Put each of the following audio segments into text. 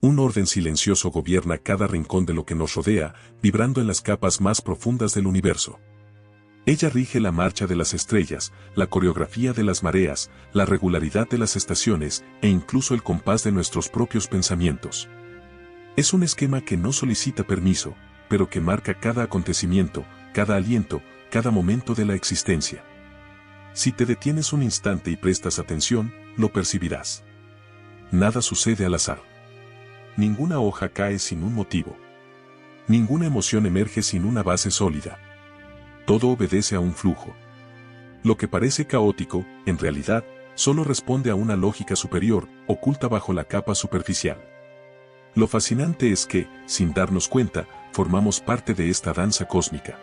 Un orden silencioso gobierna cada rincón de lo que nos rodea, vibrando en las capas más profundas del universo. Ella rige la marcha de las estrellas, la coreografía de las mareas, la regularidad de las estaciones e incluso el compás de nuestros propios pensamientos. Es un esquema que no solicita permiso, pero que marca cada acontecimiento, cada aliento, cada momento de la existencia. Si te detienes un instante y prestas atención, lo percibirás. Nada sucede al azar. Ninguna hoja cae sin un motivo. Ninguna emoción emerge sin una base sólida. Todo obedece a un flujo. Lo que parece caótico, en realidad, solo responde a una lógica superior, oculta bajo la capa superficial. Lo fascinante es que, sin darnos cuenta, formamos parte de esta danza cósmica.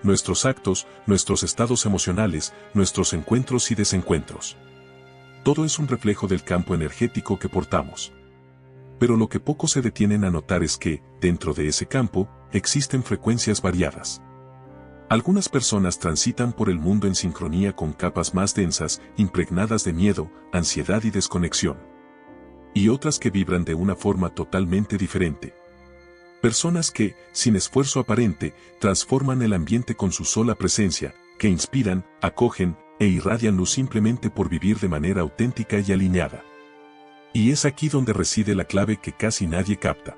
Nuestros actos, nuestros estados emocionales, nuestros encuentros y desencuentros. Todo es un reflejo del campo energético que portamos. Pero lo que pocos se detienen a notar es que, dentro de ese campo, existen frecuencias variadas. Algunas personas transitan por el mundo en sincronía con capas más densas, impregnadas de miedo, ansiedad y desconexión. Y otras que vibran de una forma totalmente diferente. Personas que, sin esfuerzo aparente, transforman el ambiente con su sola presencia, que inspiran, acogen e irradian luz simplemente por vivir de manera auténtica y alineada. Y es aquí donde reside la clave que casi nadie capta.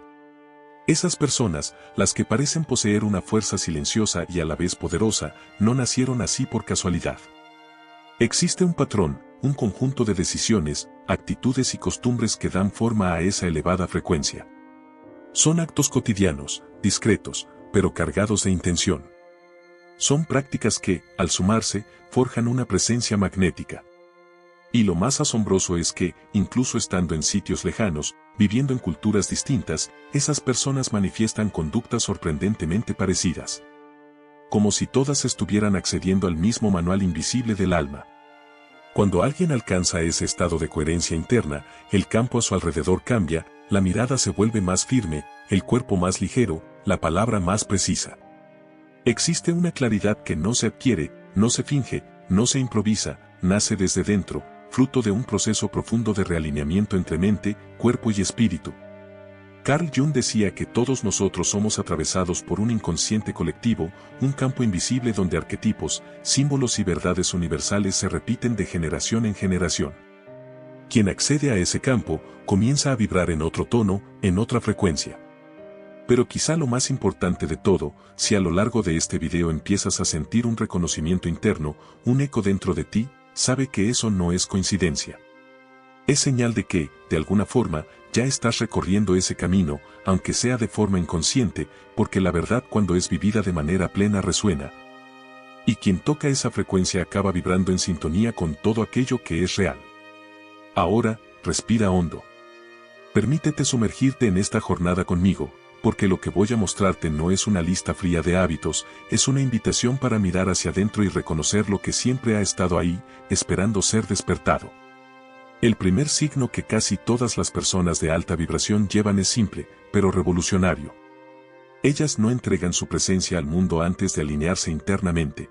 Esas personas, las que parecen poseer una fuerza silenciosa y a la vez poderosa, no nacieron así por casualidad. Existe un patrón, un conjunto de decisiones, actitudes y costumbres que dan forma a esa elevada frecuencia. Son actos cotidianos, discretos, pero cargados de intención. Son prácticas que, al sumarse, forjan una presencia magnética. Y lo más asombroso es que, incluso estando en sitios lejanos, viviendo en culturas distintas, esas personas manifiestan conductas sorprendentemente parecidas. Como si todas estuvieran accediendo al mismo manual invisible del alma. Cuando alguien alcanza ese estado de coherencia interna, el campo a su alrededor cambia, la mirada se vuelve más firme, el cuerpo más ligero, la palabra más precisa. Existe una claridad que no se adquiere, no se finge, no se improvisa, nace desde dentro, fruto de un proceso profundo de realineamiento entre mente, cuerpo y espíritu. Carl Jung decía que todos nosotros somos atravesados por un inconsciente colectivo, un campo invisible donde arquetipos, símbolos y verdades universales se repiten de generación en generación. Quien accede a ese campo, comienza a vibrar en otro tono, en otra frecuencia. Pero quizá lo más importante de todo, si a lo largo de este video empiezas a sentir un reconocimiento interno, un eco dentro de ti, sabe que eso no es coincidencia. Es señal de que, de alguna forma, ya estás recorriendo ese camino, aunque sea de forma inconsciente, porque la verdad cuando es vivida de manera plena resuena. Y quien toca esa frecuencia acaba vibrando en sintonía con todo aquello que es real. Ahora, respira hondo. Permítete sumergirte en esta jornada conmigo, porque lo que voy a mostrarte no es una lista fría de hábitos, es una invitación para mirar hacia adentro y reconocer lo que siempre ha estado ahí, esperando ser despertado. El primer signo que casi todas las personas de alta vibración llevan es simple, pero revolucionario. Ellas no entregan su presencia al mundo antes de alinearse internamente.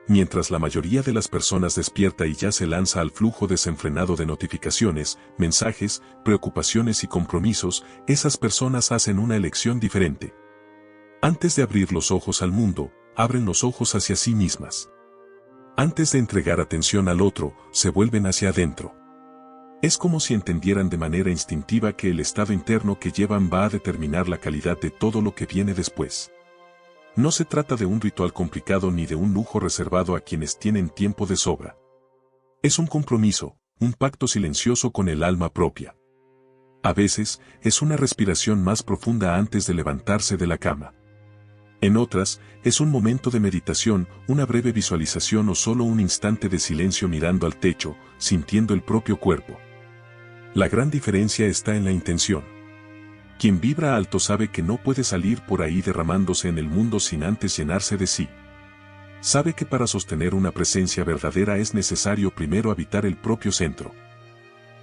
Mientras la mayoría de las personas despierta y ya se lanza al flujo desenfrenado de notificaciones, mensajes, preocupaciones y compromisos, esas personas hacen una elección diferente. Antes de abrir los ojos al mundo, abren los ojos hacia sí mismas. Antes de entregar atención al otro, se vuelven hacia adentro. Es como si entendieran de manera instintiva que el estado interno que llevan va a determinar la calidad de todo lo que viene después. No se trata de un ritual complicado ni de un lujo reservado a quienes tienen tiempo de sobra. Es un compromiso, un pacto silencioso con el alma propia. A veces, es una respiración más profunda antes de levantarse de la cama. En otras, es un momento de meditación, una breve visualización o solo un instante de silencio mirando al techo, sintiendo el propio cuerpo. La gran diferencia está en la intención. Quien vibra alto sabe que no puede salir por ahí derramándose en el mundo sin antes llenarse de sí. Sabe que para sostener una presencia verdadera es necesario primero habitar el propio centro.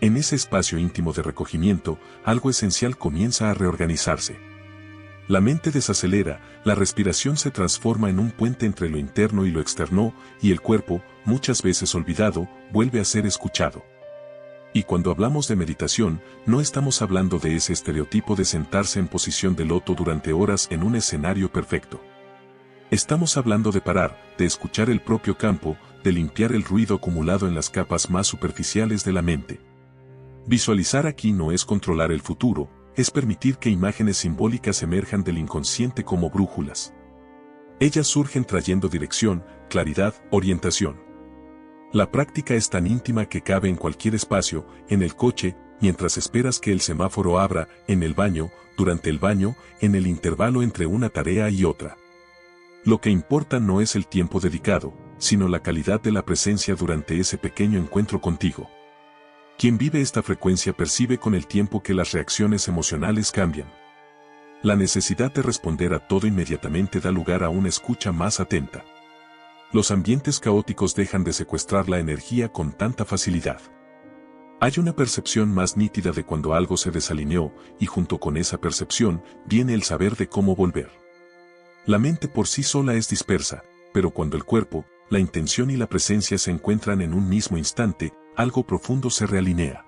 En ese espacio íntimo de recogimiento, algo esencial comienza a reorganizarse. La mente desacelera, la respiración se transforma en un puente entre lo interno y lo externo, y el cuerpo, muchas veces olvidado, vuelve a ser escuchado. Y cuando hablamos de meditación, no estamos hablando de ese estereotipo de sentarse en posición de loto durante horas en un escenario perfecto. Estamos hablando de parar, de escuchar el propio campo, de limpiar el ruido acumulado en las capas más superficiales de la mente. Visualizar aquí no es controlar el futuro, es permitir que imágenes simbólicas emerjan del inconsciente como brújulas. Ellas surgen trayendo dirección, claridad, orientación. La práctica es tan íntima que cabe en cualquier espacio, en el coche, mientras esperas que el semáforo abra, en el baño, durante el baño, en el intervalo entre una tarea y otra. Lo que importa no es el tiempo dedicado, sino la calidad de la presencia durante ese pequeño encuentro contigo. Quien vive esta frecuencia percibe con el tiempo que las reacciones emocionales cambian. La necesidad de responder a todo inmediatamente da lugar a una escucha más atenta. Los ambientes caóticos dejan de secuestrar la energía con tanta facilidad. Hay una percepción más nítida de cuando algo se desalineó, y junto con esa percepción viene el saber de cómo volver. La mente por sí sola es dispersa, pero cuando el cuerpo, la intención y la presencia se encuentran en un mismo instante, algo profundo se realinea.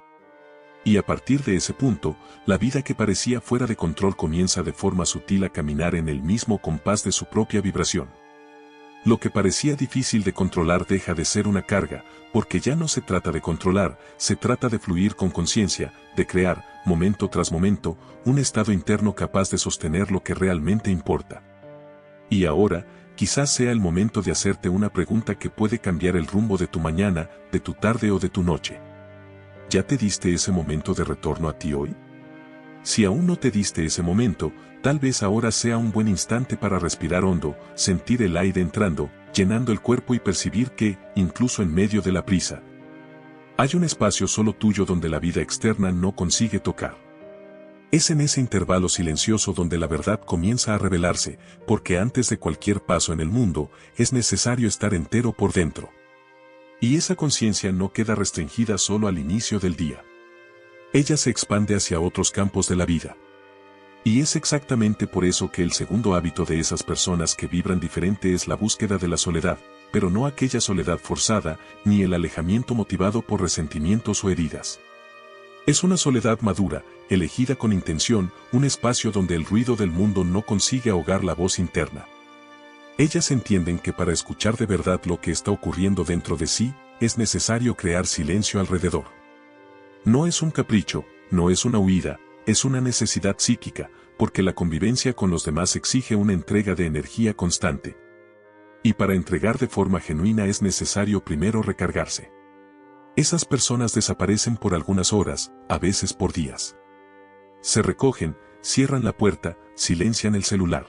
Y a partir de ese punto, la vida que parecía fuera de control comienza de forma sutil a caminar en el mismo compás de su propia vibración. Lo que parecía difícil de controlar deja de ser una carga, porque ya no se trata de controlar, se trata de fluir con conciencia, de crear, momento tras momento, un estado interno capaz de sostener lo que realmente importa. Y ahora, quizás sea el momento de hacerte una pregunta que puede cambiar el rumbo de tu mañana, de tu tarde o de tu noche. ¿Ya te diste ese momento de retorno a ti hoy? Si aún no te diste ese momento, tal vez ahora sea un buen instante para respirar hondo, sentir el aire entrando, llenando el cuerpo y percibir que, incluso en medio de la prisa, hay un espacio solo tuyo donde la vida externa no consigue tocar. Es en ese intervalo silencioso donde la verdad comienza a revelarse, porque antes de cualquier paso en el mundo, es necesario estar entero por dentro. Y esa conciencia no queda restringida solo al inicio del día. Ella se expande hacia otros campos de la vida. Y es exactamente por eso que el segundo hábito de esas personas que vibran diferente es la búsqueda de la soledad, pero no aquella soledad forzada, ni el alejamiento motivado por resentimientos o heridas. Es una soledad madura, elegida con intención, un espacio donde el ruido del mundo no consigue ahogar la voz interna. Ellas entienden que para escuchar de verdad lo que está ocurriendo dentro de sí, es necesario crear silencio alrededor. No es un capricho, no es una huida, es una necesidad psíquica, porque la convivencia con los demás exige una entrega de energía constante. Y para entregar de forma genuina es necesario primero recargarse. Esas personas desaparecen por algunas horas, a veces por días. Se recogen, cierran la puerta, silencian el celular.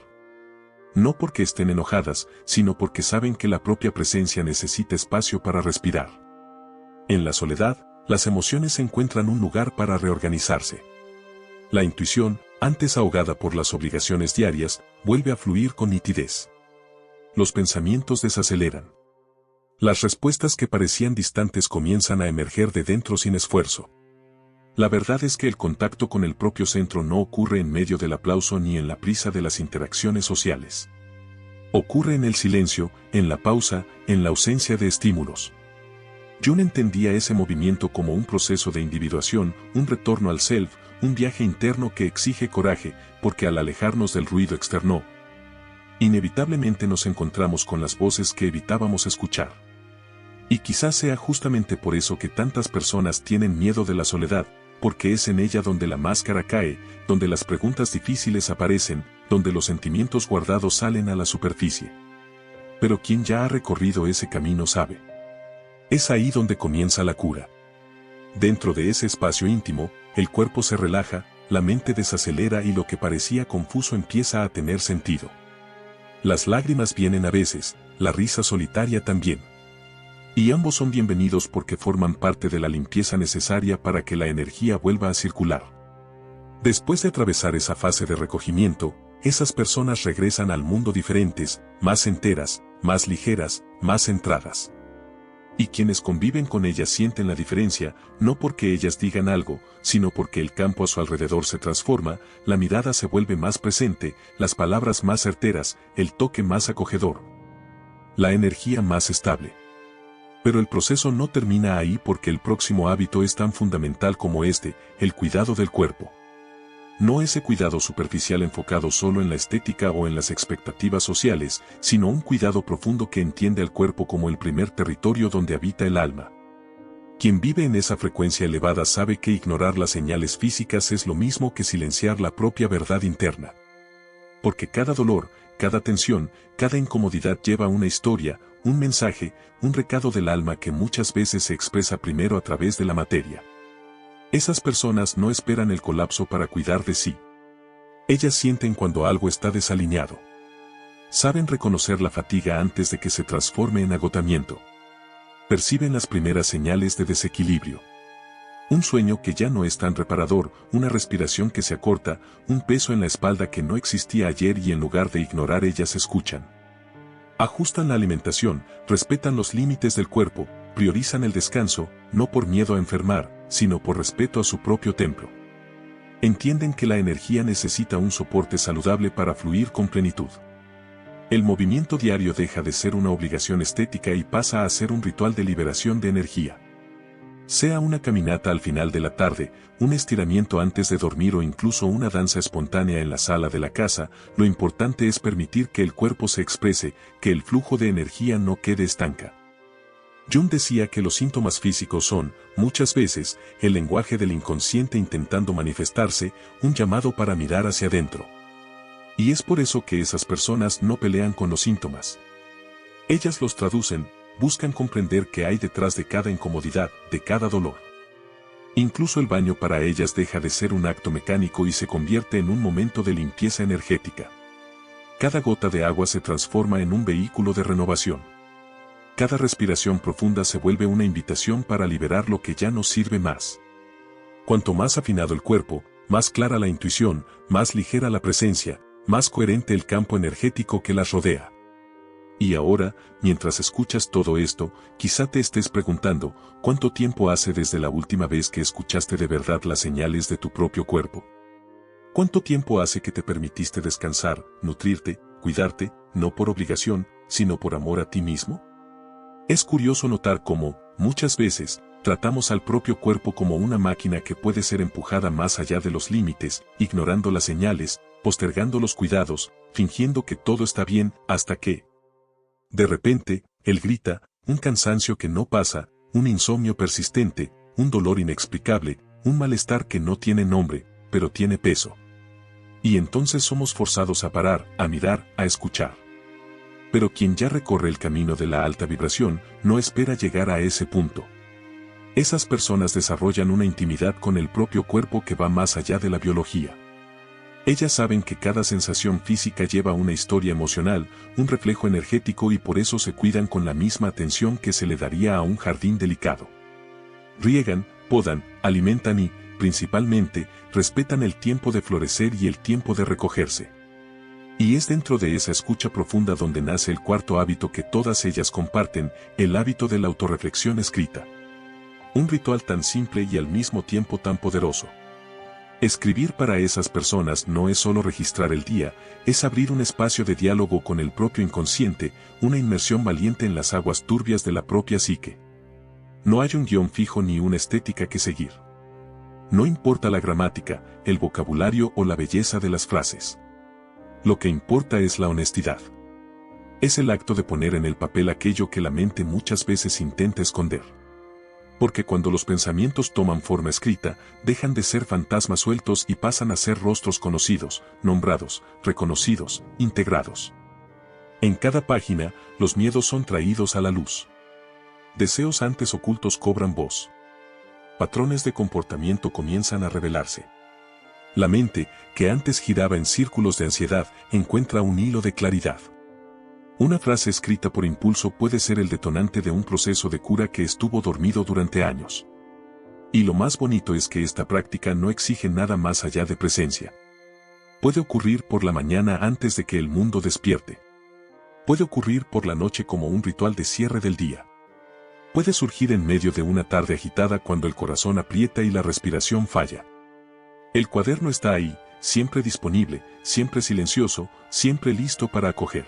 No porque estén enojadas, sino porque saben que la propia presencia necesita espacio para respirar. En la soledad, las emociones encuentran un lugar para reorganizarse. La intuición, antes ahogada por las obligaciones diarias, vuelve a fluir con nitidez. Los pensamientos desaceleran. Las respuestas que parecían distantes comienzan a emerger de dentro sin esfuerzo. La verdad es que el contacto con el propio centro no ocurre en medio del aplauso ni en la prisa de las interacciones sociales. Ocurre en el silencio, en la pausa, en la ausencia de estímulos. Jung entendía ese movimiento como un proceso de individuación, un retorno al self, un viaje interno que exige coraje, porque al alejarnos del ruido externo, inevitablemente nos encontramos con las voces que evitábamos escuchar. Y quizás sea justamente por eso que tantas personas tienen miedo de la soledad, porque es en ella donde la máscara cae, donde las preguntas difíciles aparecen, donde los sentimientos guardados salen a la superficie. Pero quien ya ha recorrido ese camino sabe. Es ahí donde comienza la cura. Dentro de ese espacio íntimo, el cuerpo se relaja, la mente desacelera y lo que parecía confuso empieza a tener sentido. Las lágrimas vienen a veces, la risa solitaria también. Y ambos son bienvenidos porque forman parte de la limpieza necesaria para que la energía vuelva a circular. Después de atravesar esa fase de recogimiento, esas personas regresan al mundo diferentes, más enteras, más ligeras, más centradas. Y quienes conviven con ellas sienten la diferencia, no porque ellas digan algo, sino porque el campo a su alrededor se transforma, la mirada se vuelve más presente, las palabras más certeras, el toque más acogedor, la energía más estable. Pero el proceso no termina ahí porque el próximo hábito es tan fundamental como este, el cuidado del cuerpo. No ese cuidado superficial enfocado solo en la estética o en las expectativas sociales, sino un cuidado profundo que entiende al cuerpo como el primer territorio donde habita el alma. Quien vive en esa frecuencia elevada sabe que ignorar las señales físicas es lo mismo que silenciar la propia verdad interna. Porque cada dolor, cada tensión, cada incomodidad lleva una historia, un mensaje, un recado del alma que muchas veces se expresa primero a través de la materia. Esas personas no esperan el colapso para cuidar de sí. Ellas sienten cuando algo está desalineado. Saben reconocer la fatiga antes de que se transforme en agotamiento. Perciben las primeras señales de desequilibrio. Un sueño que ya no es tan reparador, una respiración que se acorta, un peso en la espalda que no existía ayer y en lugar de ignorar ellas escuchan. Ajustan la alimentación, respetan los límites del cuerpo, priorizan el descanso, no por miedo a enfermar, sino por respeto a su propio templo. Entienden que la energía necesita un soporte saludable para fluir con plenitud. El movimiento diario deja de ser una obligación estética y pasa a ser un ritual de liberación de energía. Sea una caminata al final de la tarde, un estiramiento antes de dormir o incluso una danza espontánea en la sala de la casa, lo importante es permitir que el cuerpo se exprese, que el flujo de energía no quede estanca. Jung decía que los síntomas físicos son, muchas veces, el lenguaje del inconsciente intentando manifestarse, un llamado para mirar hacia adentro. Y es por eso que esas personas no pelean con los síntomas. Ellas los traducen, buscan comprender qué hay detrás de cada incomodidad, de cada dolor. Incluso el baño para ellas deja de ser un acto mecánico y se convierte en un momento de limpieza energética. Cada gota de agua se transforma en un vehículo de renovación. Cada respiración profunda se vuelve una invitación para liberar lo que ya no sirve más. Cuanto más afinado el cuerpo, más clara la intuición, más ligera la presencia, más coherente el campo energético que las rodea. Y ahora, mientras escuchas todo esto, quizá te estés preguntando, ¿cuánto tiempo hace desde la última vez que escuchaste de verdad las señales de tu propio cuerpo? ¿Cuánto tiempo hace que te permitiste descansar, nutrirte, cuidarte, no por obligación, sino por amor a ti mismo? Es curioso notar cómo, muchas veces, tratamos al propio cuerpo como una máquina que puede ser empujada más allá de los límites, ignorando las señales, postergando los cuidados, fingiendo que todo está bien, hasta que, de repente, él grita, un cansancio que no pasa, un insomnio persistente, un dolor inexplicable, un malestar que no tiene nombre, pero tiene peso. Y entonces somos forzados a parar, a mirar, a escuchar. Pero quien ya recorre el camino de la alta vibración, no espera llegar a ese punto. Esas personas desarrollan una intimidad con el propio cuerpo que va más allá de la biología. Ellas saben que cada sensación física lleva una historia emocional, un reflejo energético y por eso se cuidan con la misma atención que se le daría a un jardín delicado. Riegan, podan, alimentan y, principalmente, respetan el tiempo de florecer y el tiempo de recogerse. Y es dentro de esa escucha profunda donde nace el cuarto hábito que todas ellas comparten, el hábito de la autorreflexión escrita. Un ritual tan simple y al mismo tiempo tan poderoso. Escribir para esas personas no es solo registrar el día, es abrir un espacio de diálogo con el propio inconsciente, una inmersión valiente en las aguas turbias de la propia psique. No hay un guión fijo ni una estética que seguir. No importa la gramática, el vocabulario o la belleza de las frases. Lo que importa es la honestidad. Es el acto de poner en el papel aquello que la mente muchas veces intenta esconder. Porque cuando los pensamientos toman forma escrita, dejan de ser fantasmas sueltos y pasan a ser rostros conocidos, nombrados, reconocidos, integrados. En cada página, los miedos son traídos a la luz. Deseos antes ocultos cobran voz. Patrones de comportamiento comienzan a revelarse. La mente, que antes giraba en círculos de ansiedad, encuentra un hilo de claridad. Una frase escrita por impulso puede ser el detonante de un proceso de cura que estuvo dormido durante años. Y lo más bonito es que esta práctica no exige nada más allá de presencia. Puede ocurrir por la mañana antes de que el mundo despierte. Puede ocurrir por la noche como un ritual de cierre del día. Puede surgir en medio de una tarde agitada cuando el corazón aprieta y la respiración falla. El cuaderno está ahí, siempre disponible, siempre silencioso, siempre listo para acoger.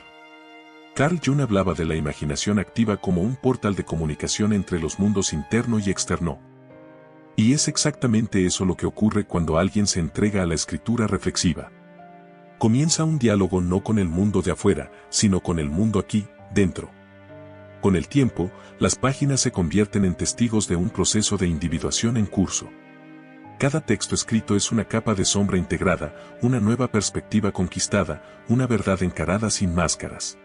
Carl Jung hablaba de la imaginación activa como un portal de comunicación entre los mundos interno y externo. Y es exactamente eso lo que ocurre cuando alguien se entrega a la escritura reflexiva. Comienza un diálogo no con el mundo de afuera, sino con el mundo aquí, dentro. Con el tiempo, las páginas se convierten en testigos de un proceso de individuación en curso. Cada texto escrito es una capa de sombra integrada, una nueva perspectiva conquistada, una verdad encarada sin máscaras.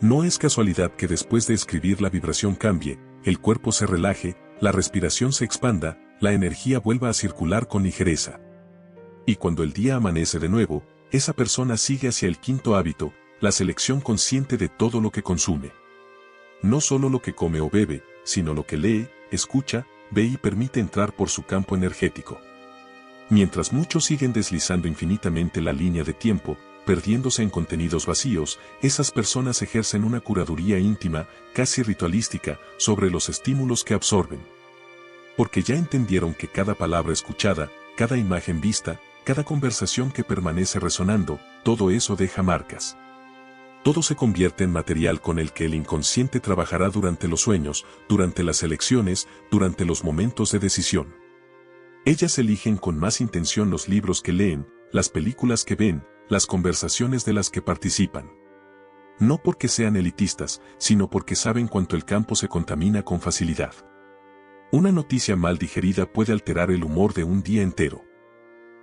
No es casualidad que después de escribir la vibración cambie, el cuerpo se relaje, la respiración se expanda, la energía vuelva a circular con ligereza. Y cuando el día amanece de nuevo, esa persona sigue hacia el quinto hábito, la selección consciente de todo lo que consume. No solo lo que come o bebe, sino lo que lee, escucha, ve y permite entrar por su campo energético. Mientras muchos siguen deslizando infinitamente la línea de tiempo, perdiéndose en contenidos vacíos, esas personas ejercen una curaduría íntima, casi ritualística, sobre los estímulos que absorben. Porque ya entendieron que cada palabra escuchada, cada imagen vista, cada conversación que permanece resonando, todo eso deja marcas. Todo se convierte en material con el que el inconsciente trabajará durante los sueños, durante las elecciones, durante los momentos de decisión. Ellas eligen con más intención los libros que leen, las películas que ven, las conversaciones de las que participan. No porque sean elitistas, sino porque saben cuánto el campo se contamina con facilidad. Una noticia mal digerida puede alterar el humor de un día entero.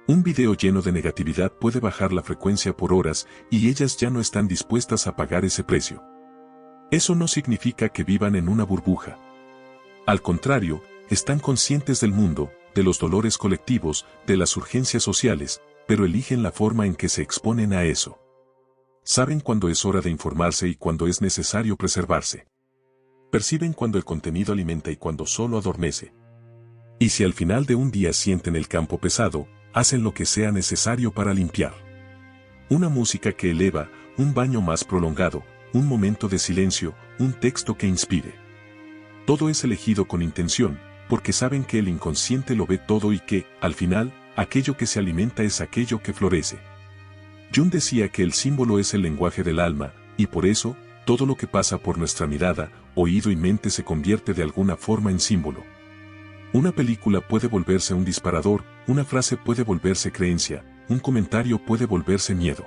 Un video lleno de negatividad puede bajar la frecuencia por horas y ellas ya no están dispuestas a pagar ese precio. Eso no significa que vivan en una burbuja. Al contrario, están conscientes del mundo, de los dolores colectivos, de las urgencias sociales, pero eligen la forma en que se exponen a eso. Saben cuándo es hora de informarse y cuándo es necesario preservarse. Perciben cuándo el contenido alimenta y cuándo solo adormece. Y si al final de un día sienten el campo pesado, hacen lo que sea necesario para limpiar. Una música que eleva, un baño más prolongado, un momento de silencio, un texto que inspire. Todo es elegido con intención, porque saben que el inconsciente lo ve todo y que, al final, aquello que se alimenta es aquello que florece. Jung decía que el símbolo es el lenguaje del alma, y por eso, todo lo que pasa por nuestra mirada, oído y mente se convierte de alguna forma en símbolo. Una película puede volverse un disparador, una frase puede volverse creencia, un comentario puede volverse miedo.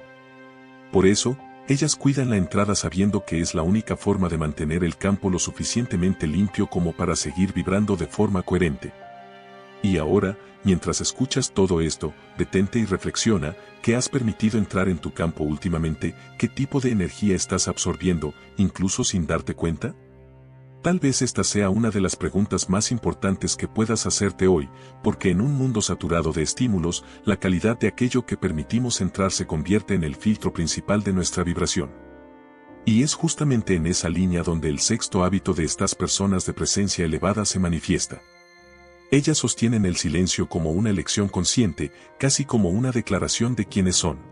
Por eso, ellas cuidan la entrada sabiendo que es la única forma de mantener el campo lo suficientemente limpio como para seguir vibrando de forma coherente. Y ahora, mientras escuchas todo esto, detente y reflexiona, ¿qué has permitido entrar en tu campo últimamente? ¿Qué tipo de energía estás absorbiendo, incluso sin darte cuenta? Tal vez esta sea una de las preguntas más importantes que puedas hacerte hoy, porque en un mundo saturado de estímulos, la calidad de aquello que permitimos entrar se convierte en el filtro principal de nuestra vibración. Y es justamente en esa línea donde el sexto hábito de estas personas de presencia elevada se manifiesta. Ellas sostienen el silencio como una elección consciente, casi como una declaración de quiénes son.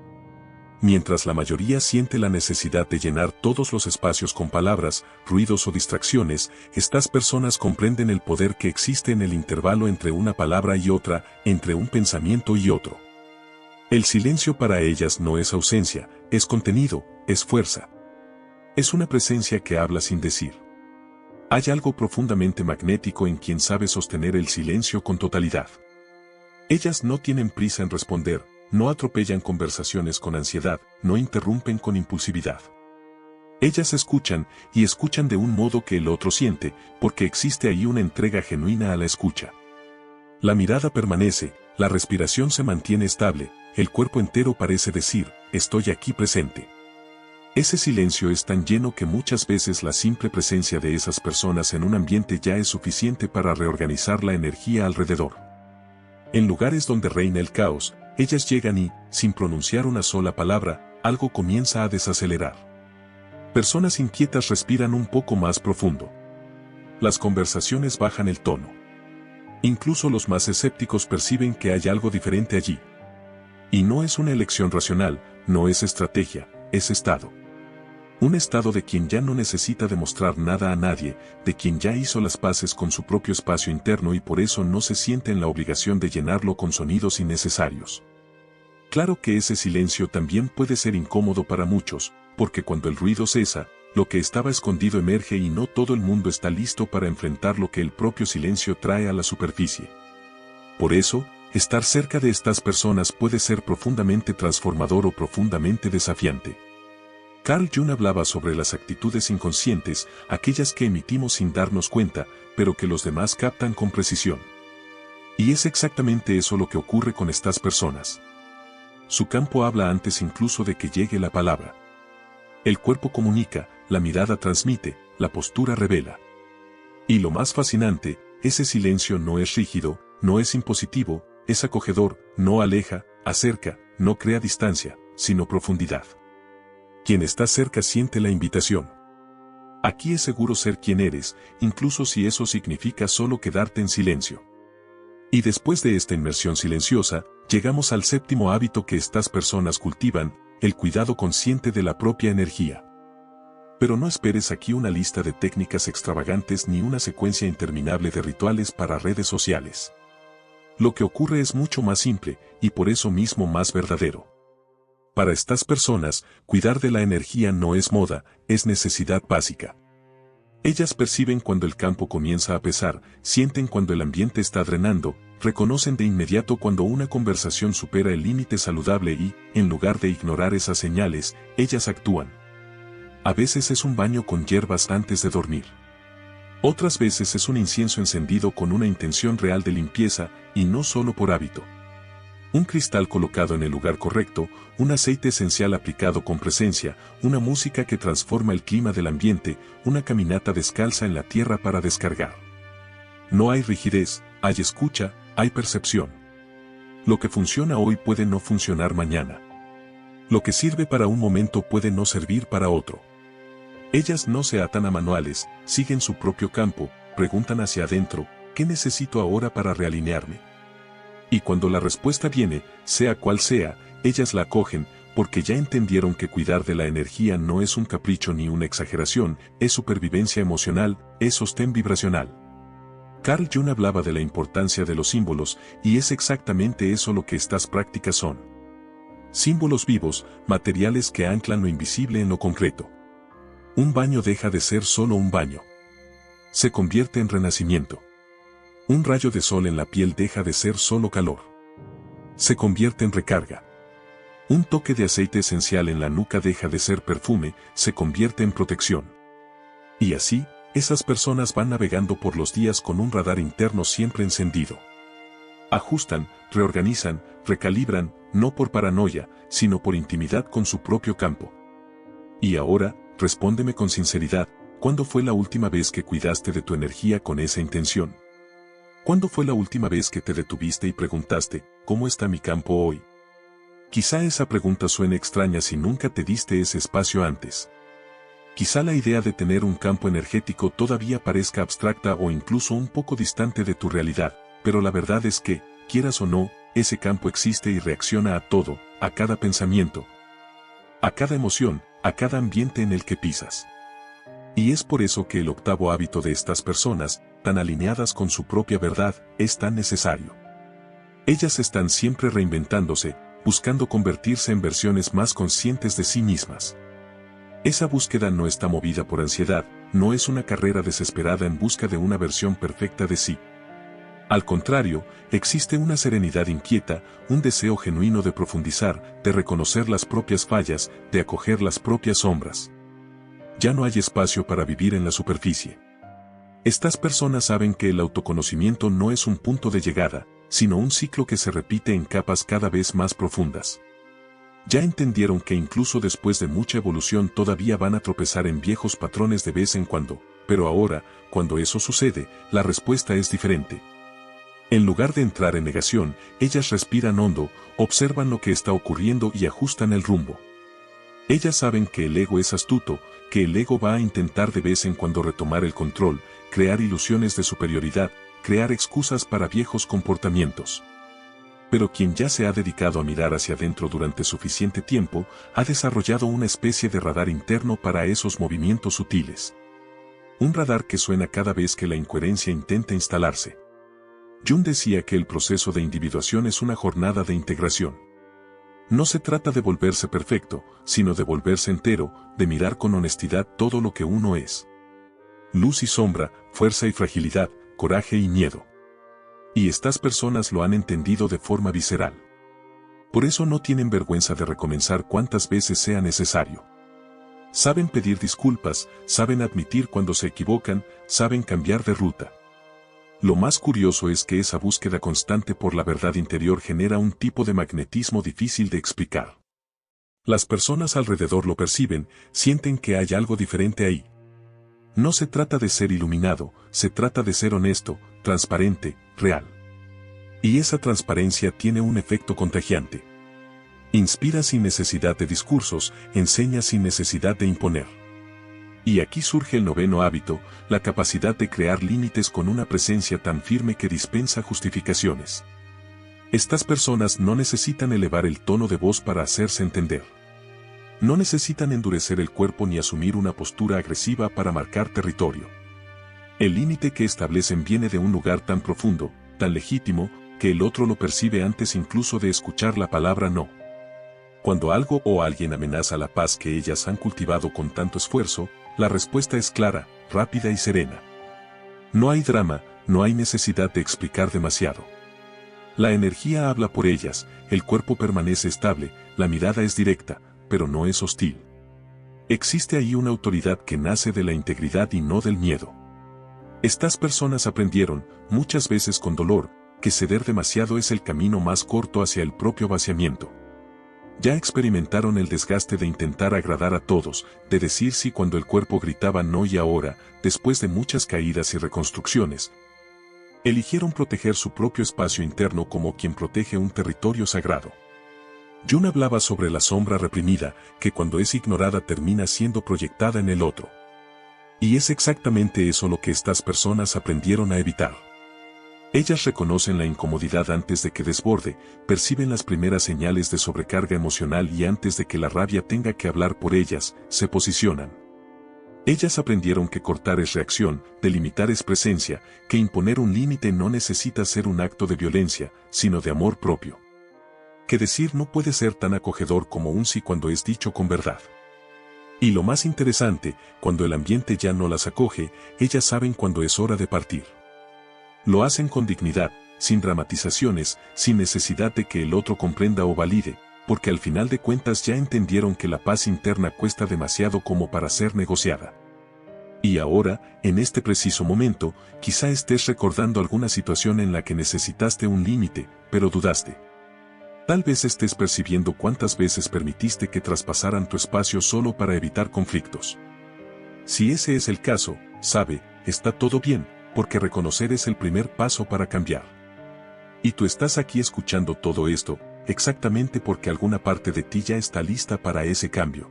Mientras la mayoría siente la necesidad de llenar todos los espacios con palabras, ruidos o distracciones, estas personas comprenden el poder que existe en el intervalo entre una palabra y otra, entre un pensamiento y otro. El silencio para ellas no es ausencia, es contenido, es fuerza. Es una presencia que habla sin decir. Hay algo profundamente magnético en quien sabe sostener el silencio con totalidad. Ellas no tienen prisa en responder, no atropellan conversaciones con ansiedad, no interrumpen con impulsividad. Ellas escuchan, y escuchan de un modo que el otro siente, porque existe ahí una entrega genuina a la escucha. La mirada permanece, la respiración se mantiene estable, el cuerpo entero parece decir, estoy aquí presente. Ese silencio es tan lleno que muchas veces la simple presencia de esas personas en un ambiente ya es suficiente para reorganizar la energía alrededor. En lugares donde reina el caos, ellas llegan y, sin pronunciar una sola palabra, algo comienza a desacelerar. Personas inquietas respiran un poco más profundo. Las conversaciones bajan el tono. Incluso los más escépticos perciben que hay algo diferente allí. Y no es una elección racional, no es estrategia, es estado. Un estado de quien ya no necesita demostrar nada a nadie, de quien ya hizo las paces con su propio espacio interno y por eso no se siente en la obligación de llenarlo con sonidos innecesarios. Claro que ese silencio también puede ser incómodo para muchos, porque cuando el ruido cesa, lo que estaba escondido emerge y no todo el mundo está listo para enfrentar lo que el propio silencio trae a la superficie. Por eso, estar cerca de estas personas puede ser profundamente transformador o profundamente desafiante. Carl Jung hablaba sobre las actitudes inconscientes, aquellas que emitimos sin darnos cuenta, pero que los demás captan con precisión. Y es exactamente eso lo que ocurre con estas personas. Su campo habla antes incluso de que llegue la palabra. El cuerpo comunica, la mirada transmite, la postura revela. Y lo más fascinante, ese silencio no es rígido, no es impositivo, es acogedor, no aleja, acerca, no crea distancia, sino profundidad. Quien está cerca siente la invitación. Aquí es seguro ser quien eres, incluso si eso significa solo quedarte en silencio. Y después de esta inmersión silenciosa, llegamos al séptimo hábito que estas personas cultivan, el cuidado consciente de la propia energía. Pero no esperes aquí una lista de técnicas extravagantes ni una secuencia interminable de rituales para redes sociales. Lo que ocurre es mucho más simple, y por eso mismo más verdadero. Para estas personas, cuidar de la energía no es moda, es necesidad básica. Ellas perciben cuando el campo comienza a pesar, sienten cuando el ambiente está drenando, reconocen de inmediato cuando una conversación supera el límite saludable y, en lugar de ignorar esas señales, ellas actúan. A veces es un baño con hierbas antes de dormir. Otras veces es un incienso encendido con una intención real de limpieza, y no solo por hábito. Un cristal colocado en el lugar correcto, un aceite esencial aplicado con presencia, una música que transforma el clima del ambiente, una caminata descalza en la tierra para descargar. No hay rigidez, hay escucha, hay percepción. Lo que funciona hoy puede no funcionar mañana. Lo que sirve para un momento puede no servir para otro. Ellas no se atan a manuales, siguen su propio campo, preguntan hacia adentro, ¿qué necesito ahora para realinearme? Y cuando la respuesta viene, sea cual sea, ellas la acogen, porque ya entendieron que cuidar de la energía no es un capricho ni una exageración, es supervivencia emocional, es sostén vibracional. Carl Jung hablaba de la importancia de los símbolos, y es exactamente eso lo que estas prácticas son. Símbolos vivos, materiales que anclan lo invisible en lo concreto. Un baño deja de ser solo un baño. Se convierte en renacimiento. Un rayo de sol en la piel deja de ser solo calor. Se convierte en recarga. Un toque de aceite esencial en la nuca deja de ser perfume, se convierte en protección. Y así, esas personas van navegando por los días con un radar interno siempre encendido. Ajustan, reorganizan, recalibran, no por paranoia, sino por intimidad con su propio campo. Y ahora, respóndeme con sinceridad, ¿cuándo fue la última vez que cuidaste de tu energía con esa intención? ¿Cuándo fue la última vez que te detuviste y preguntaste, ¿cómo está mi campo hoy? Quizá esa pregunta suene extraña si nunca te diste ese espacio antes. Quizá la idea de tener un campo energético todavía parezca abstracta o incluso un poco distante de tu realidad, pero la verdad es que, quieras o no, ese campo existe y reacciona a todo, a cada pensamiento, a cada emoción, a cada ambiente en el que pisas. Y es por eso que el octavo hábito de estas personas, tan alineadas con su propia verdad, es tan necesario. Ellas están siempre reinventándose, buscando convertirse en versiones más conscientes de sí mismas. Esa búsqueda no está movida por ansiedad, no es una carrera desesperada en busca de una versión perfecta de sí. Al contrario, existe una serenidad inquieta, un deseo genuino de profundizar, de reconocer las propias fallas, de acoger las propias sombras. Ya no hay espacio para vivir en la superficie. Estas personas saben que el autoconocimiento no es un punto de llegada, sino un ciclo que se repite en capas cada vez más profundas. Ya entendieron que incluso después de mucha evolución todavía van a tropezar en viejos patrones de vez en cuando, pero ahora, cuando eso sucede, la respuesta es diferente. En lugar de entrar en negación, ellas respiran hondo, observan lo que está ocurriendo y ajustan el rumbo. Ellas saben que el ego es astuto, que el ego va a intentar de vez en cuando retomar el control, crear ilusiones de superioridad, crear excusas para viejos comportamientos. Pero quien ya se ha dedicado a mirar hacia adentro durante suficiente tiempo, ha desarrollado una especie de radar interno para esos movimientos sutiles. Un radar que suena cada vez que la incoherencia intenta instalarse. Jung decía que el proceso de individuación es una jornada de integración. No se trata de volverse perfecto, sino de volverse entero, de mirar con honestidad todo lo que uno es. Luz y sombra, fuerza y fragilidad, coraje y miedo. Y estas personas lo han entendido de forma visceral. Por eso no tienen vergüenza de recomenzar cuantas veces sea necesario. Saben pedir disculpas, saben admitir cuando se equivocan, saben cambiar de ruta. Lo más curioso es que esa búsqueda constante por la verdad interior genera un tipo de magnetismo difícil de explicar. Las personas alrededor lo perciben, sienten que hay algo diferente ahí. No se trata de ser iluminado, se trata de ser honesto, transparente, real. Y esa transparencia tiene un efecto contagiante. Inspira sin necesidad de discursos, enseña sin necesidad de imponer. Y aquí surge el noveno hábito, la capacidad de crear límites con una presencia tan firme que dispensa justificaciones. Estas personas no necesitan elevar el tono de voz para hacerse entender. No necesitan endurecer el cuerpo ni asumir una postura agresiva para marcar territorio. El límite que establecen viene de un lugar tan profundo, tan legítimo, que el otro lo percibe antes incluso de escuchar la palabra no. Cuando algo o alguien amenaza la paz que ellas han cultivado con tanto esfuerzo, la respuesta es clara, rápida y serena. No hay drama, no hay necesidad de explicar demasiado. La energía habla por ellas, el cuerpo permanece estable, la mirada es directa, pero no es hostil. Existe ahí una autoridad que nace de la integridad y no del miedo. Estas personas aprendieron, muchas veces con dolor, que ceder demasiado es el camino más corto hacia el propio vaciamiento. Ya experimentaron el desgaste de intentar agradar a todos, de decir sí cuando el cuerpo gritaba no y ahora, después de muchas caídas y reconstrucciones, eligieron proteger su propio espacio interno como quien protege un territorio sagrado. Jung hablaba sobre la sombra reprimida, que cuando es ignorada termina siendo proyectada en el otro. Y es exactamente eso lo que estas personas aprendieron a evitar. Ellas reconocen la incomodidad antes de que desborde, perciben las primeras señales de sobrecarga emocional y antes de que la rabia tenga que hablar por ellas, se posicionan. Ellas aprendieron que cortar es reacción, delimitar es presencia, que imponer un límite no necesita ser un acto de violencia, sino de amor propio. Que decir no puede ser tan acogedor como un sí cuando es dicho con verdad. Y lo más interesante, cuando el ambiente ya no las acoge, ellas saben cuando es hora de partir. Lo hacen con dignidad, sin dramatizaciones, sin necesidad de que el otro comprenda o valide, porque al final de cuentas ya entendieron que la paz interna cuesta demasiado como para ser negociada. Y ahora, en este preciso momento, quizá estés recordando alguna situación en la que necesitaste un límite, pero dudaste. Tal vez estés percibiendo cuántas veces permitiste que traspasaran tu espacio solo para evitar conflictos. Si ese es el caso, sabe, está todo bien, porque reconocer es el primer paso para cambiar. Y tú estás aquí escuchando todo esto, exactamente porque alguna parte de ti ya está lista para ese cambio.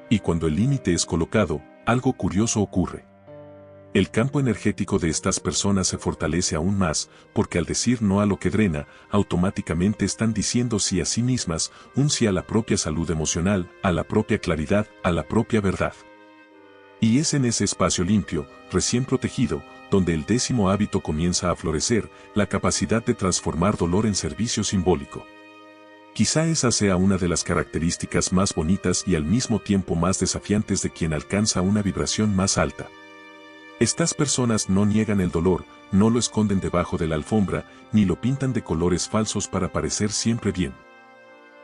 Y cuando el límite es colocado, algo curioso ocurre. El campo energético de estas personas se fortalece aún más, porque al decir no a lo que drena, automáticamente están diciendo sí a sí mismas, un sí a la propia salud emocional, a la propia claridad, a la propia verdad. Y es en ese espacio limpio, recién protegido, donde el 10º hábito comienza a florecer, la capacidad de transformar dolor en servicio simbólico. Quizá esa sea una de las características más bonitas y al mismo tiempo más desafiantes de quien alcanza una vibración más alta. Estas personas no niegan el dolor, no lo esconden debajo de la alfombra, ni lo pintan de colores falsos para parecer siempre bien.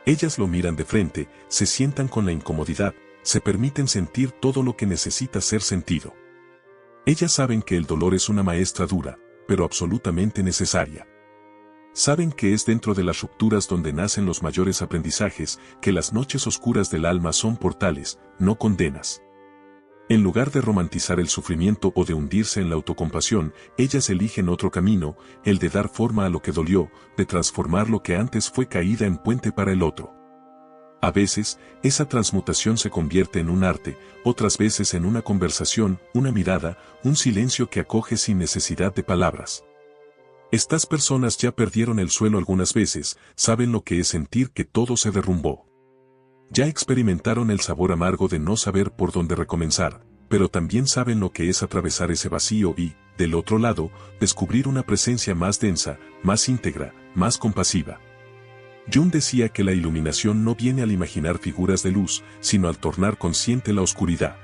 Ellas lo miran de frente, se sientan con la incomodidad, se permiten sentir todo lo que necesita ser sentido. Ellas saben que el dolor es una maestra dura, pero absolutamente necesaria. Saben que es dentro de las rupturas donde nacen los mayores aprendizajes, que las noches oscuras del alma son portales, no condenas. En lugar de romantizar el sufrimiento o de hundirse en la autocompasión, ellas eligen otro camino, el de dar forma a lo que dolió, de transformar lo que antes fue caída en puente para el otro. A veces, esa transmutación se convierte en un arte, otras veces en una conversación, una mirada, un silencio que acoge sin necesidad de palabras. Estas personas ya perdieron el suelo algunas veces, saben lo que es sentir que todo se derrumbó. Ya experimentaron el sabor amargo de no saber por dónde recomenzar, pero también saben lo que es atravesar ese vacío y, del otro lado, descubrir una presencia más densa, más íntegra, más compasiva. Jung decía que la iluminación no viene al imaginar figuras de luz, sino al tornar consciente la oscuridad.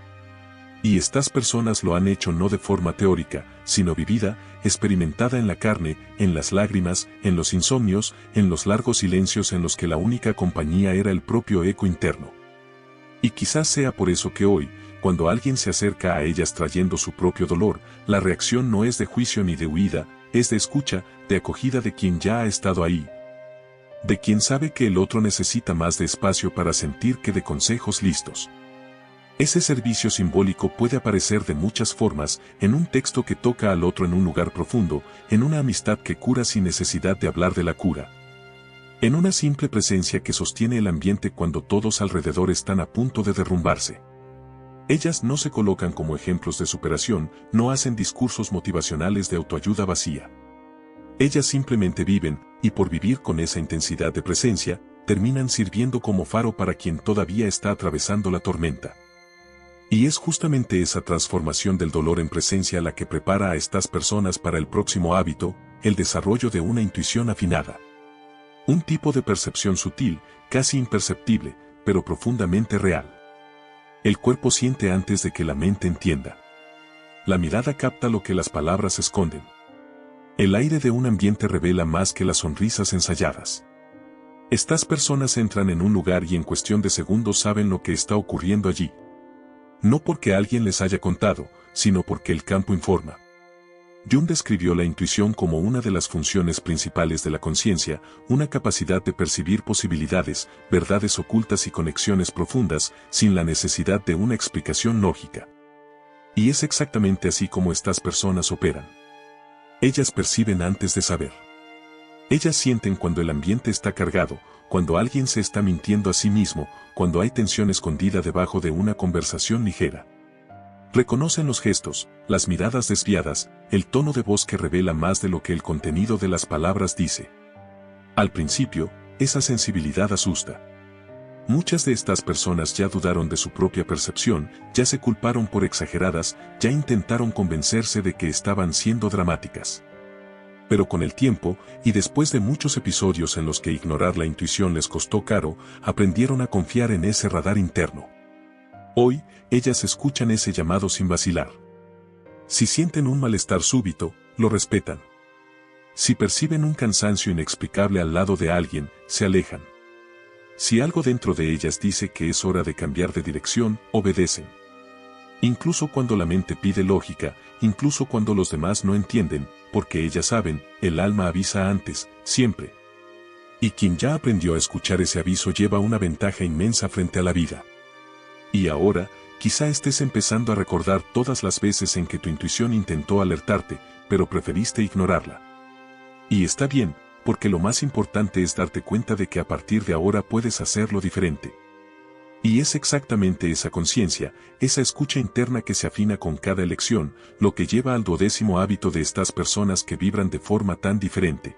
Y estas personas lo han hecho no de forma teórica, sino vivida, experimentada en la carne, en las lágrimas, en los insomnios, en los largos silencios en los que la única compañía era el propio eco interno. Y quizás sea por eso que hoy, cuando alguien se acerca a ellas trayendo su propio dolor, la reacción no es de juicio ni de huida, es de escucha, de acogida de quien ya ha estado ahí, de quien sabe que el otro necesita más de espacio para sentir que de consejos listos. Ese servicio simbólico puede aparecer de muchas formas, en un texto que toca al otro en un lugar profundo, en una amistad que cura sin necesidad de hablar de la cura, en una simple presencia que sostiene el ambiente cuando todos alrededor están a punto de derrumbarse. Ellas no se colocan como ejemplos de superación, no hacen discursos motivacionales de autoayuda vacía. Ellas simplemente viven, y por vivir con esa intensidad de presencia, terminan sirviendo como faro para quien todavía está atravesando la tormenta. Y es justamente esa transformación del dolor en presencia la que prepara a estas personas para el próximo hábito, el desarrollo de una intuición afinada. Un tipo de percepción sutil, casi imperceptible, pero profundamente real. El cuerpo siente antes de que la mente entienda. La mirada capta lo que las palabras esconden. El aire de un ambiente revela más que las sonrisas ensayadas. Estas personas entran en un lugar y en cuestión de segundos saben lo que está ocurriendo allí. No porque alguien les haya contado, sino porque el campo informa. Jung describió la intuición como una de las funciones principales de la conciencia, una capacidad de percibir posibilidades, verdades ocultas y conexiones profundas, sin la necesidad de una explicación lógica. Y es exactamente así como estas personas operan. Ellas perciben antes de saber. Ellas sienten cuando el ambiente está cargado, cuando alguien se está mintiendo a sí mismo, cuando hay tensión escondida debajo de una conversación ligera. Reconocen los gestos, las miradas desviadas, el tono de voz que revela más de lo que el contenido de las palabras dice. Al principio, esa sensibilidad asusta. Muchas de estas personas ya dudaron de su propia percepción, ya se culparon por exageradas, ya intentaron convencerse de que estaban siendo dramáticas. Pero con el tiempo, y después de muchos episodios en los que ignorar la intuición les costó caro, aprendieron a confiar en ese radar interno. Hoy, ellas escuchan ese llamado sin vacilar. Si sienten un malestar súbito, lo respetan. Si perciben un cansancio inexplicable al lado de alguien, se alejan. Si algo dentro de ellas dice que es hora de cambiar de dirección, obedecen. Incluso cuando la mente pide lógica, incluso cuando los demás no entienden, porque ellas saben, el alma avisa antes, siempre. Y quien ya aprendió a escuchar ese aviso lleva una ventaja inmensa frente a la vida. Y ahora, quizá estés empezando a recordar todas las veces en que tu intuición intentó alertarte, pero preferiste ignorarla. Y está bien, porque lo más importante es darte cuenta de que a partir de ahora puedes hacerlo diferente. Y es exactamente esa conciencia, esa escucha interna que se afina con cada elección, lo que lleva al 12º hábito de estas personas que vibran de forma tan diferente.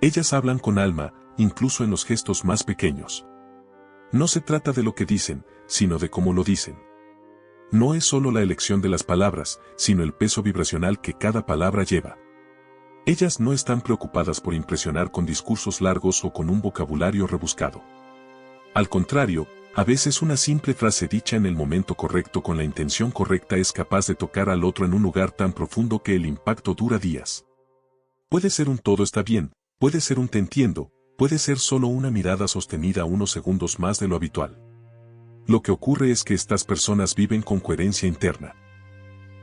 Ellas hablan con alma, incluso en los gestos más pequeños. No se trata de lo que dicen, sino de cómo lo dicen. No es solo la elección de las palabras, sino el peso vibracional que cada palabra lleva. Ellas no están preocupadas por impresionar con discursos largos o con un vocabulario rebuscado. Al contrario, a veces una simple frase dicha en el momento correcto con la intención correcta es capaz de tocar al otro en un lugar tan profundo que el impacto dura días. Puede ser un todo está bien, puede ser un te entiendo, puede ser solo una mirada sostenida unos segundos más de lo habitual. Lo que ocurre es que estas personas viven con coherencia interna.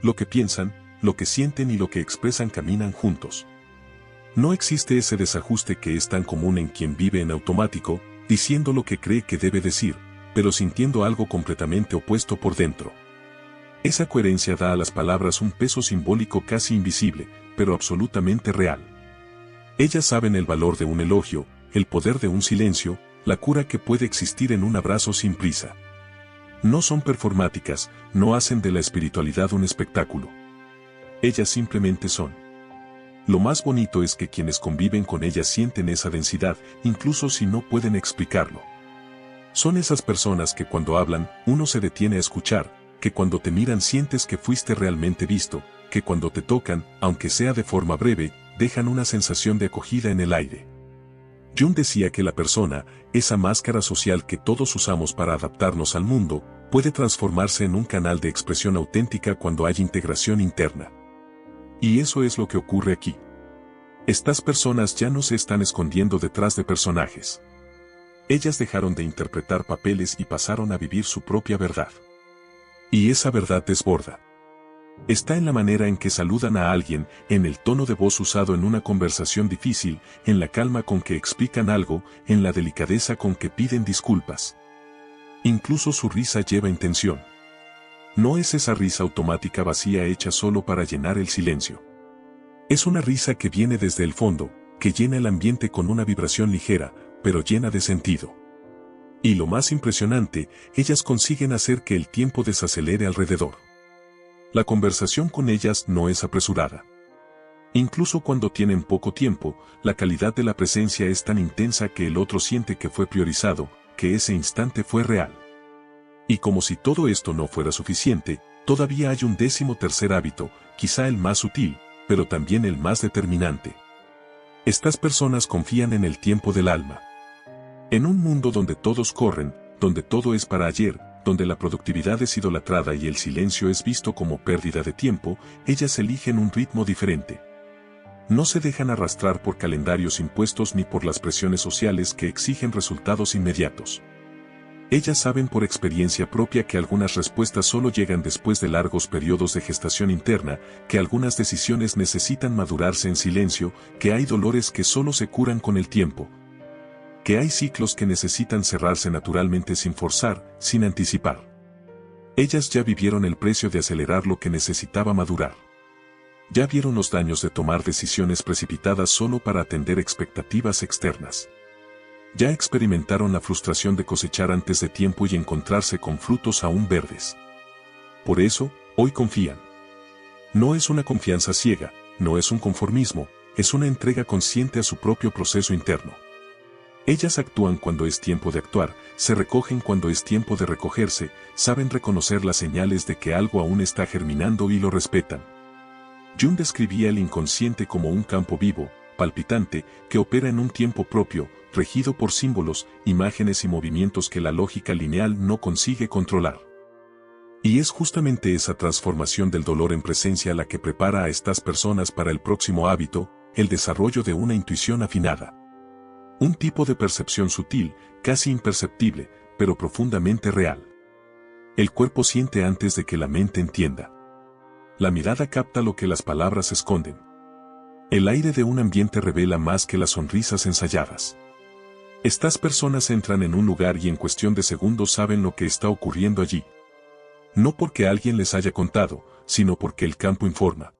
Lo que piensan, lo que sienten y lo que expresan caminan juntos. No existe ese desajuste que es tan común en quien vive en automático, diciendo lo que cree que debe decir, pero sintiendo algo completamente opuesto por dentro. Esa coherencia da a las palabras un peso simbólico casi invisible, pero absolutamente real. Ellas saben el valor de un elogio, el poder de un silencio, la cura que puede existir en un abrazo sin prisa. No son performáticas, no hacen de la espiritualidad un espectáculo. Ellas simplemente son. Lo más bonito es que quienes conviven con ellas sienten esa densidad, incluso si no pueden explicarlo. Son esas personas que cuando hablan, uno se detiene a escuchar, que cuando te miran sientes que fuiste realmente visto, que cuando te tocan, aunque sea de forma breve, dejan una sensación de acogida en el aire. Jung decía que la persona, esa máscara social que todos usamos para adaptarnos al mundo, puede transformarse en un canal de expresión auténtica cuando hay integración interna. Y eso es lo que ocurre aquí. Estas personas ya no se están escondiendo detrás de personajes. Ellas dejaron de interpretar papeles y pasaron a vivir su propia verdad. Y esa verdad desborda. Está en la manera en que saludan a alguien, en el tono de voz usado en una conversación difícil, en la calma con que explican algo, en la delicadeza con que piden disculpas. Incluso su risa lleva intención. No es esa risa automática vacía hecha solo para llenar el silencio. Es una risa que viene desde el fondo, que llena el ambiente con una vibración ligera, pero llena de sentido. Y lo más impresionante, ellas consiguen hacer que el tiempo desacelere alrededor. La conversación con ellas no es apresurada. Incluso cuando tienen poco tiempo, la calidad de la presencia es tan intensa que el otro siente que fue priorizado, que ese instante fue real. Y como si todo esto no fuera suficiente, todavía hay un 13º hábito, quizá el más sutil, pero también el más determinante. Estas personas confían en el tiempo del alma. En un mundo donde todos corren, donde todo es para ayer, donde la productividad es idolatrada y el silencio es visto como pérdida de tiempo, ellas eligen un ritmo diferente. No se dejan arrastrar por calendarios impuestos ni por las presiones sociales que exigen resultados inmediatos. Ellas saben por experiencia propia que algunas respuestas solo llegan después de largos periodos de gestación interna, que algunas decisiones necesitan madurarse en silencio, que hay dolores que solo se curan con el tiempo, que hay ciclos que necesitan cerrarse naturalmente sin forzar, sin anticipar. Ellas ya vivieron el precio de acelerar lo que necesitaba madurar. Ya vieron los daños de tomar decisiones precipitadas solo para atender expectativas externas. Ya experimentaron la frustración de cosechar antes de tiempo y encontrarse con frutos aún verdes. Por eso, hoy confían. No es una confianza ciega, no es un conformismo, es una entrega consciente a su propio proceso interno. Ellas actúan cuando es tiempo de actuar, se recogen cuando es tiempo de recogerse, saben reconocer las señales de que algo aún está germinando y lo respetan. Jung describía el inconsciente como un campo vivo, palpitante, que opera en un tiempo propio, regido por símbolos, imágenes y movimientos que la lógica lineal no consigue controlar. Y es justamente esa transformación del dolor en presencia la que prepara a estas personas para el próximo hábito, el desarrollo de una intuición afinada. Un tipo de percepción sutil, casi imperceptible, pero profundamente real. El cuerpo siente antes de que la mente entienda. La mirada capta lo que las palabras esconden. El aire de un ambiente revela más que las sonrisas ensayadas. Estas personas entran en un lugar y en cuestión de segundos saben lo que está ocurriendo allí. No porque alguien les haya contado, sino porque el campo informa.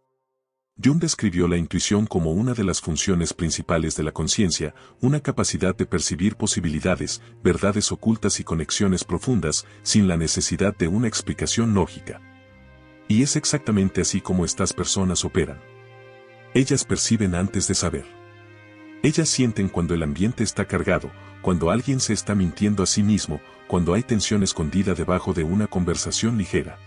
Jung describió la intuición como una de las funciones principales de la conciencia, una capacidad de percibir posibilidades, verdades ocultas y conexiones profundas, sin la necesidad de una explicación lógica. Y es exactamente así como estas personas operan. Ellas perciben antes de saber. Ellas sienten cuando el ambiente está cargado, cuando alguien se está mintiendo a sí mismo, cuando hay tensión escondida debajo de una conversación ligera.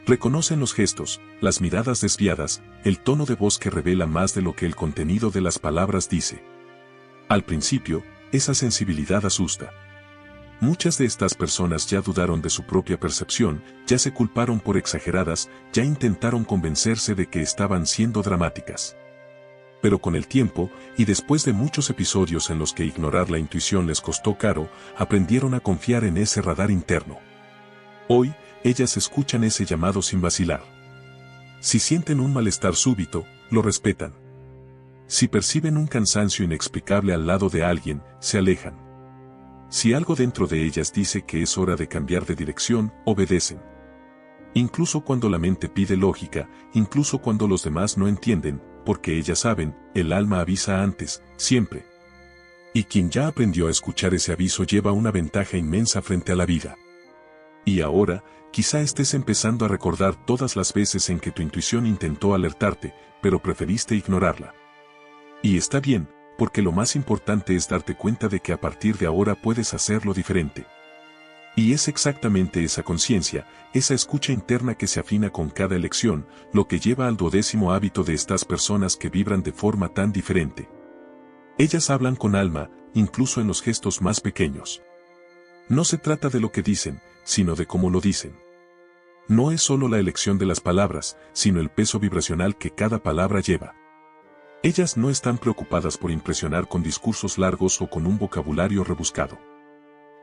Reconocen los gestos, las miradas desviadas, el tono de voz que revela más de lo que el contenido de las palabras dice. Al principio, esa sensibilidad asusta. Muchas de estas personas ya dudaron de su propia percepción, ya se culparon por exageradas, ya intentaron convencerse de que estaban siendo dramáticas. Pero con el tiempo, y después de muchos episodios en los que ignorar la intuición les costó caro, aprendieron a confiar en ese radar interno. Hoy, ellas escuchan ese llamado sin vacilar. Si sienten un malestar súbito, lo respetan. Si perciben un cansancio inexplicable al lado de alguien, se alejan. Si algo dentro de ellas dice que es hora de cambiar de dirección, obedecen. Incluso cuando la mente pide lógica, incluso cuando los demás no entienden, porque ellas saben, el alma avisa antes, siempre. Y quien ya aprendió a escuchar ese aviso lleva una ventaja inmensa frente a la vida. Y ahora, quizá estés empezando a recordar todas las veces en que tu intuición intentó alertarte, pero preferiste ignorarla. Y está bien, porque lo más importante es darte cuenta de que a partir de ahora puedes hacerlo diferente. Y es exactamente esa conciencia, esa escucha interna que se afina con cada elección, lo que lleva al 12º hábito de estas personas que vibran de forma tan diferente. Ellas hablan con alma, incluso en los gestos más pequeños. No se trata de lo que dicen, sino de cómo lo dicen. No es solo la elección de las palabras, sino el peso vibracional que cada palabra lleva. Ellas no están preocupadas por impresionar con discursos largos o con un vocabulario rebuscado.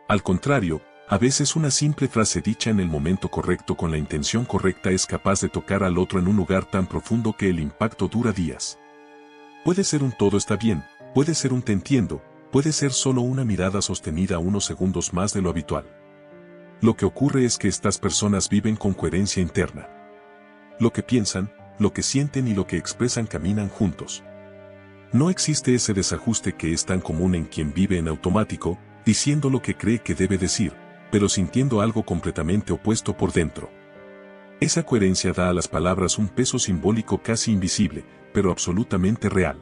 Al contrario, a veces una simple frase dicha en el momento correcto con la intención correcta es capaz de tocar al otro en un lugar tan profundo que el impacto dura días. Puede ser un todo está bien, puede ser un te entiendo, puede ser solo una mirada sostenida unos segundos más de lo habitual. Lo que ocurre es que estas personas viven con coherencia interna. Lo que piensan, lo que sienten y lo que expresan caminan juntos. No existe ese desajuste que es tan común en quien vive en automático, diciendo lo que cree que debe decir, pero sintiendo algo completamente opuesto por dentro. Esa coherencia da a las palabras un peso simbólico casi invisible, pero absolutamente real.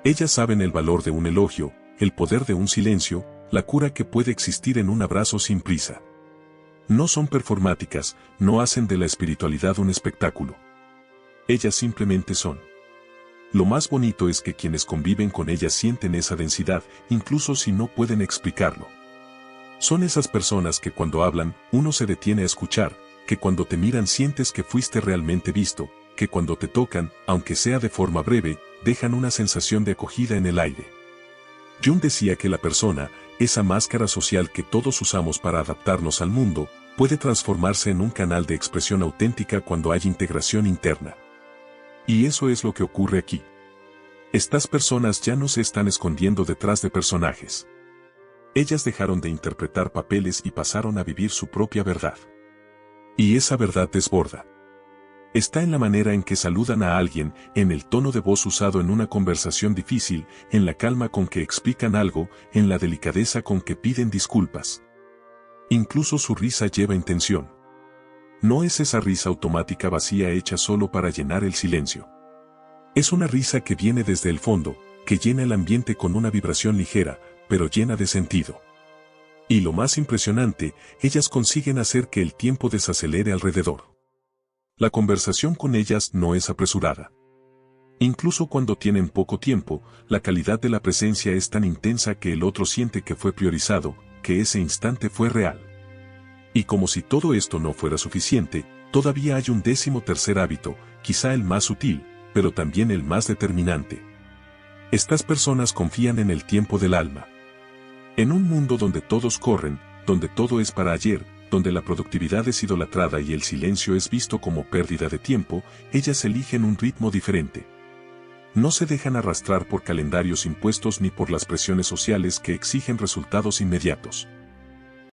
Ellas saben el valor de un elogio, el poder de un silencio, la cura que puede existir en un abrazo sin prisa. No son performáticas, no hacen de la espiritualidad un espectáculo. Ellas simplemente son. Lo más bonito es que quienes conviven con ellas sienten esa densidad, incluso si no pueden explicarlo. Son esas personas que cuando hablan, uno se detiene a escuchar, que cuando te miran sientes que fuiste realmente visto, que cuando te tocan, aunque sea de forma breve, dejan una sensación de acogida en el aire. Jung decía que la persona, esa máscara social que todos usamos para adaptarnos al mundo, puede transformarse en un canal de expresión auténtica cuando hay integración interna. Y eso es lo que ocurre aquí. Estas personas ya no se están escondiendo detrás de personajes. Ellas dejaron de interpretar papeles y pasaron a vivir su propia verdad. Y esa verdad desborda. Está en la manera en que saludan a alguien, en el tono de voz usado en una conversación difícil, en la calma con que explican algo, en la delicadeza con que piden disculpas. Incluso su risa lleva intención. No es esa risa automática vacía hecha solo para llenar el silencio. Es una risa que viene desde el fondo, que llena el ambiente con una vibración ligera, pero llena de sentido. Y lo más impresionante, ellas consiguen hacer que el tiempo desacelere alrededor. La conversación con ellas no es apresurada. Incluso cuando tienen poco tiempo, la calidad de la presencia es tan intensa que el otro siente que fue priorizado, que ese instante fue real. Y como si todo esto no fuera suficiente, todavía hay un 13º hábito, quizá el más sutil, pero también el más determinante. Estas personas confían en el tiempo del alma. En un mundo donde todos corren, donde todo es para ayer, donde la productividad es idolatrada y el silencio es visto como pérdida de tiempo, ellas eligen un ritmo diferente. No se dejan arrastrar por calendarios impuestos ni por las presiones sociales que exigen resultados inmediatos.